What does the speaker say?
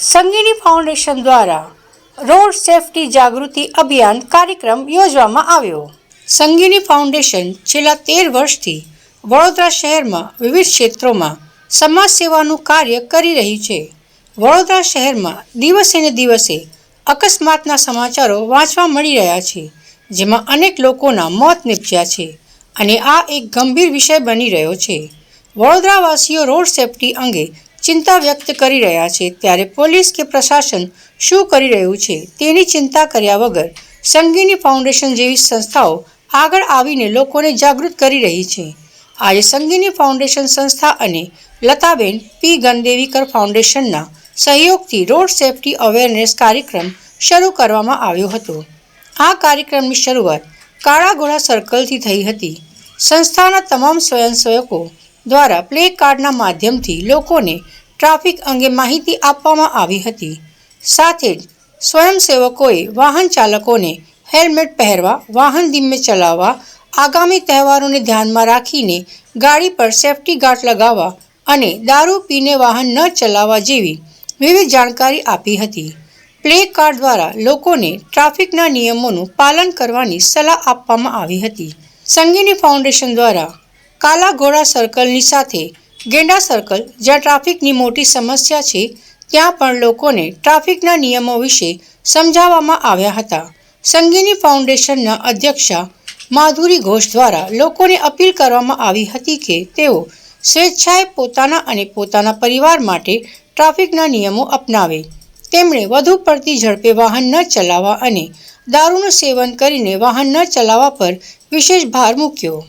Sangini foundation દ્વારા road safety જાગૃતિ અભિયાન કાર્યક્રમ યોજવામાં આવ્યો। સંગીની ફાઉન્ડેશન છેલ્લા 13 વર્ષથી વડોદરા શહેરમાં વિવિધ ક્ષેત્રોમાં સમાજ સેવાનું કાર્ય કરી રહી છે। વડોદરા શહેરમાં દિવસે ને દિવસે અકસ્માતના સમાચારો વાંચવા મળી રહ્યા છે, જેમાં અનેક લોકોના મોત નીપજ્યા છે અને આ એક ગંભીર વિષય બની રહ્યો છે। વડોદરાવાસીઓ રોડ સેફટી અંગે ચિંતા વ્યક્ત કરી રહ્યા છે, ત્યારે પોલીસ કે પ્રશાસન શું કરી રહ્યું છે તેની ચિંતા કર્યા વગર સંગીની ફાઉન્ડેશન જેવી સંસ્થાઓ આગળ આવીને લોકોને જાગૃત કરી રહી છે। આજે સંગીની ફાઉન્ડેશન સંસ્થા અને લતાબેન પી ગણદેવીકર ફાઉન્ડેશનના સહયોગથી રોડ સેફટી અવેરનેસ કાર્યક્રમ શરૂ કરવામાં આવ્યો હતો। આ કાર્યક્રમની શરૂઆત કાળા ઘોડા સર્કલથી થઈ હતી। સંસ્થાના તમામ સ્વયંસેવકો દ્વારા પ્લે કાર્ડના માધ્યમથી લોકોને ટ્રાફિક અંગે માહિતી આપવામાં આવી હતી। સાથે જ સ્વયંસેવકોએ વાહન ચાલકોને હેલ્મેટ પહેરવા, વાહન ધીમે ચલાવવા, આગામી તહેવારોને ધ્યાનમાં રાખીને ગાડી પર સેફટી ગાર્ડ લગાવવા અને દારૂ પીને વાહન ન ચલાવવા જેવી વિવિધ જાણકારી આપી હતી। પ્લે કાર્ડ દ્વારા લોકોને ટ્રાફિકના નિયમોનું પાલન કરવાની સલાહ આપવામાં આવી હતી। સંગીની ફાઉન્ડેશન દ્વારા કાલા ઘોડા સર્કલની સાથે ગેંડા સર્કલ, જ્યાં ટ્રાફિકની મોટી સમસ્યા છે, ત્યાં પણ લોકોને ટ્રાફિકના નિયમો વિશે સમજાવવામાં આવ્યા હતા। સંગીની ફાઉન્ડેશનના અધ્યક્ષા માધુરી ઘોષ દ્વારા લોકોને અપીલ કરવામાં આવી હતી કે તેઓ સ્વેચ્છાએ પોતાના અને પોતાના પરિવાર માટે ટ્રાફિકના નિયમો અપનાવે। તેમણે વધુ પડતી ઝડપે વાહન ન ચલાવવા અને દારૂનું સેવન કરીને વાહન ન ચલાવવા પર વિશેષ ભાર મૂક્યો।